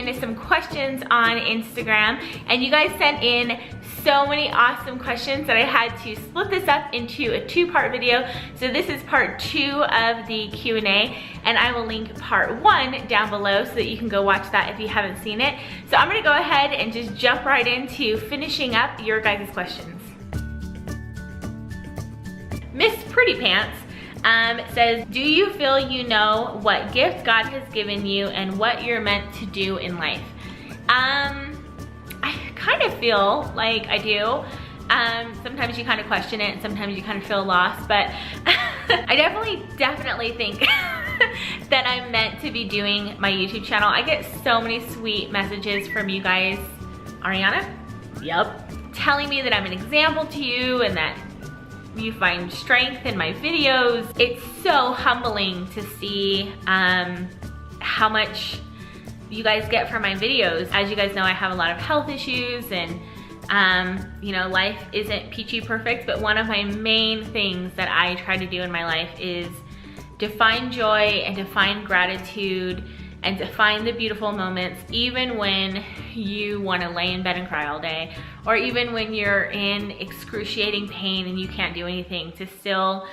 in some questions on Instagram, and you guys sent in so many awesome questions that I had to split this up into a two-part video. So this is part 2 of the Q&A, and I will link part 1 down below so that you can go watch that if you haven't seen it. So I'm gonna go ahead and just jump right into finishing up your guys' questions. Miss Pretty Pants says, do you feel you know what gift God has given you and what you're meant to do in life? I kind of feel like I do. Sometimes you kind of question it and sometimes you kind of feel lost, but I definitely think that I'm meant to be doing my YouTube channel. I get so many sweet messages from you guys. Ariana? Yep. Telling me that I'm an example to you and that you find strength in my videos. It's so humbling to see how much you guys get from my videos. As you guys know, I have a lot of health issues and you know, life isn't peachy perfect, but one of my main things that I try to do in my life is to find joy and to find gratitude and to find the beautiful moments, even when you want to lay in bed and cry all day, or even when you're in excruciating pain and you can't do anything, to still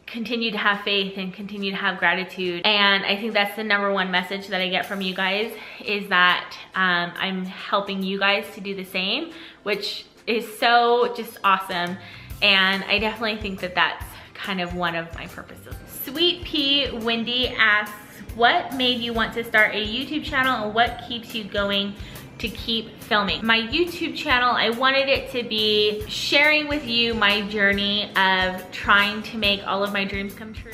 continue to have faith and continue to have gratitude. And I think that's the #1 message that I get from you guys, is that I'm helping you guys to do the same, which is so just awesome. And I definitely think that that's kind of one of my purposes. Sweet Pea Wendy asks, what made you want to start a YouTube channel and what keeps you going to keep filming? My YouTube channel, I wanted it to be sharing with you my journey of trying to make all of my dreams come true.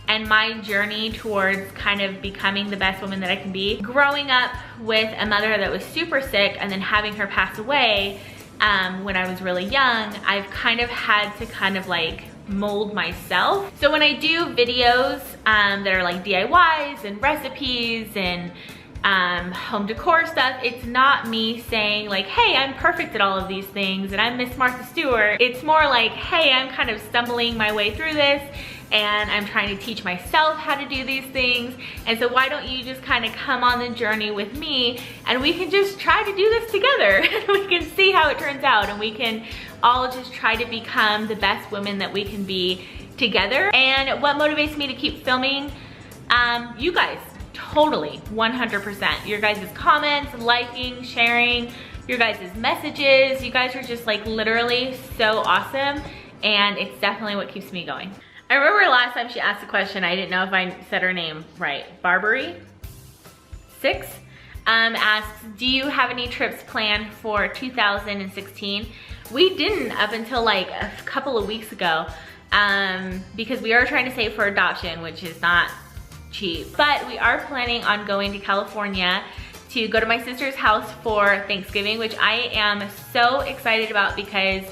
And my journey towards kind of becoming the best woman that I can be. Growing up with a mother that was super sick and then having her pass away when I was really young, I've kind of had to kind of like mold myself. So when I do videos that are like DIYs and recipes and home decor stuff, it's not me saying like, hey, I'm perfect at all of these things and I'm Miss Martha Stewart. It's more like, hey, I'm kind of stumbling my way through this and I'm trying to teach myself how to do these things. And so why don't you just kind of come on the journey with me and we can just try to do this together. We can see how it turns out and we can all just try to become the best women that we can be together. And what motivates me to keep filming? You guys, totally, 100%. Your guys' comments, liking, sharing, your guys' messages. You guys are just like literally so awesome, and it's definitely what keeps me going. I remember last time she asked a question, I didn't know if I said her name right. Barbary 6 asks, do you have any trips planned for 2016? We didn't up until like a couple of weeks ago because we are trying to save for adoption, which is not cheap. But we are planning on going to California to go to my sister's house for Thanksgiving, which I am so excited about because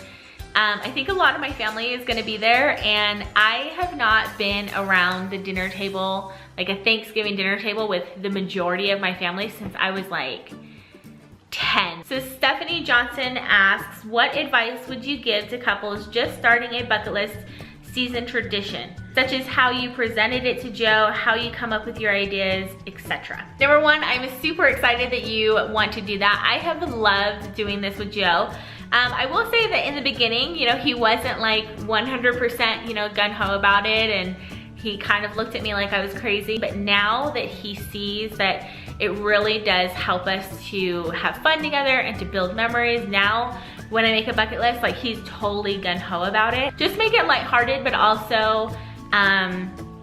I think a lot of my family is gonna be there, and I have not been around the dinner table, like a Thanksgiving dinner table with the majority of my family since I was like 10. So Stephanie Johnson asks, what advice would you give to couples just starting a bucket list season tradition, such as how you presented it to Joe, how you come up with your ideas, etc. #1, I'm super excited that you want to do that. I have loved doing this with Joe. I will say that in the beginning, you know, he wasn't like 100%, you know, gung-ho about it, and he kind of looked at me like I was crazy. But now that he sees that it really does help us to have fun together and to build memories, now when I make a bucket list, like he's totally gung-ho about it. Just make it lighthearted, but also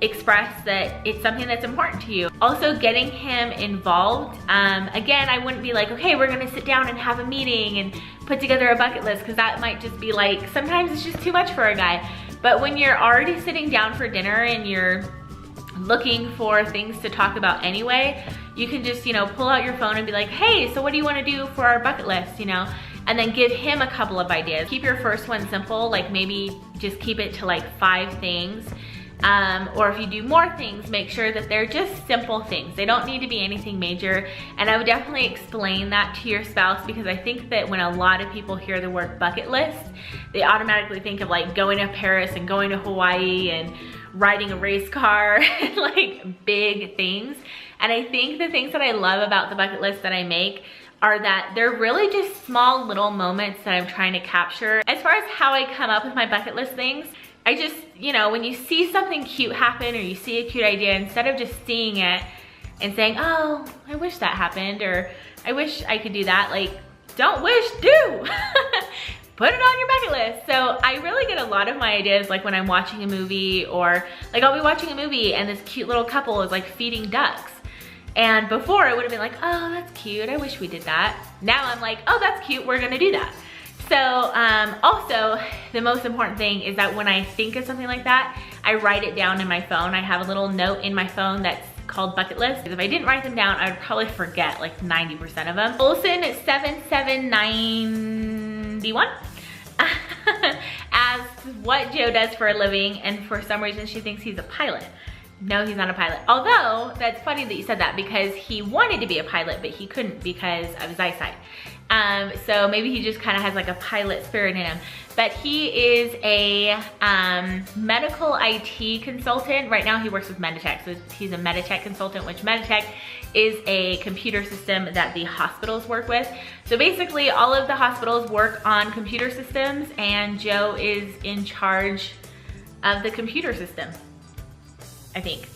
express that it's something that's important to you. Also getting him involved. Again, I wouldn't be like, okay, we're gonna sit down and have a meeting and put together a bucket list, because that might just be like, sometimes it's just too much for a guy. But when you're already sitting down for dinner and you're looking for things to talk about anyway, you can just, you know, pull out your phone and be like, hey, so what do you want to do for our bucket list, you know? And then give him a couple of ideas. Keep your first one simple, like maybe just keep it to like 5 things. Or if you do more things, make sure that they're just simple things. They don't need to be anything major. And I would definitely explain that to your spouse, because I think that when a lot of people hear the word bucket list, they automatically think of like going to Paris and going to Hawaii and riding a race car and like big things. And I think the things that I love about the bucket list that I make are that they're really just small little moments that I'm trying to capture. As far as how I come up with my bucket list things, I just, you know, when you see something cute happen or you see a cute idea, instead of just seeing it and saying, oh, I wish that happened, or I wish I could do that, like, don't wish, do. Put it on your bucket list. So I really get a lot of my ideas like when I'm watching a movie, or like I'll be watching a movie and this cute little couple is like feeding ducks. And before it would have been like, oh, that's cute, I wish we did that. Now I'm like, oh, that's cute, we're gonna do that. So also, the most important thing is that when I think of something like that, I write it down in my phone. I have a little note in my phone that's called bucket list. If I didn't write them down, I would probably forget like 90% of them. Olson 7791 asks what Joe does for a living, and for some reason she thinks he's a pilot. No, he's not a pilot. Although, that's funny that you said that, because he wanted to be a pilot, but he couldn't because of his eyesight. So maybe he just kind of has like a pilot spirit in him. But he is a medical IT consultant. Right now he works with Meditech, so he's a Meditech consultant, which Meditech is a computer system that the hospitals work with. So basically all of the hospitals work on computer systems, and Joe is in charge of the computer system, I think.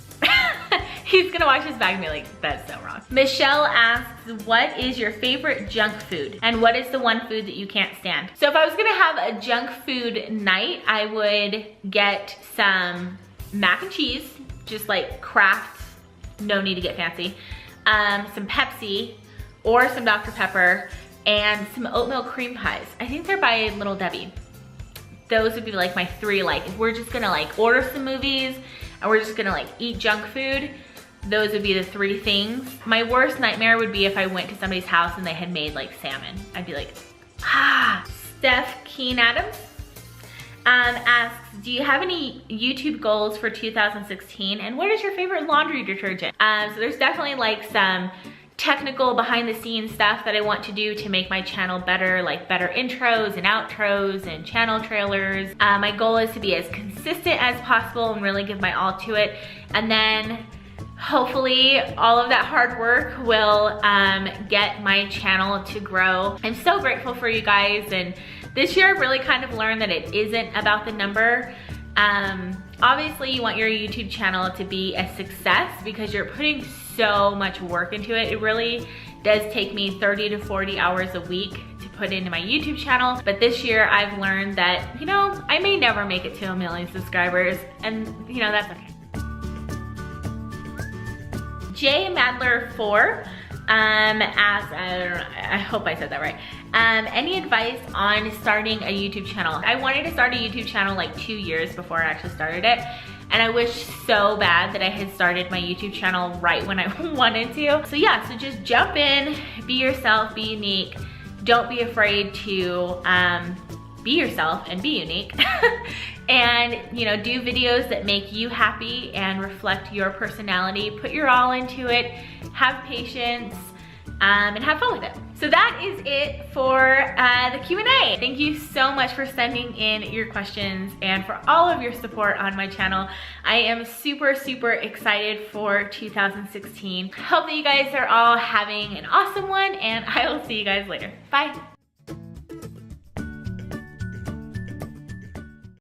He's gonna watch this back and be like, that's so wrong. Michelle asks, what is your favorite junk food? And what is the one food that you can't stand? So if I was gonna have a junk food night, I would get some mac and cheese, just like Kraft, no need to get fancy. Some Pepsi or some Dr. Pepper, and some oatmeal cream pies. I think they're by Little Debbie. Those would be like my three, like if we're just gonna like order some movies and we're just gonna like eat junk food, those would be the three things. My worst nightmare would be if I went to somebody's house and they had made like salmon. I'd be like, ah. Steph Keen Adams asks, do you have any YouTube goals for 2016? And what is your favorite laundry detergent? So there's definitely like some technical behind the scenes stuff that I want to do to make my channel better, like better intros and outros and channel trailers. My goal is to be as consistent as possible and really give my all to it. And then hopefully all of that hard work will get my channel to grow. I'm so grateful for you guys, and this year I really kind of learned that it isn't about the number. Obviously you want your YouTube channel to be a success because you're putting so much work into it. It really does take me 30 to 40 hours a week to put into my YouTube channel. But this year I've learned that, you know, I may never make it to 1 million subscribers, and you know, that's okay. J Madler 4 asks, I hope I said that right. Any advice on starting a YouTube channel? I wanted to start a YouTube channel like 2 years before I actually started it. And I wish so bad that I had started my YouTube channel right when I wanted to. So yeah, so just jump in, be yourself, be unique. Don't be afraid to be yourself and be unique. And you know, do videos that make you happy and reflect your personality. Put your all into it, have patience, and have fun with it. So that is it for the Q&A. Thank you so much for sending in your questions and for all of your support on my channel. I am super, super excited for 2016. Hope that you guys are all having an awesome one, and I will see you guys later. Bye.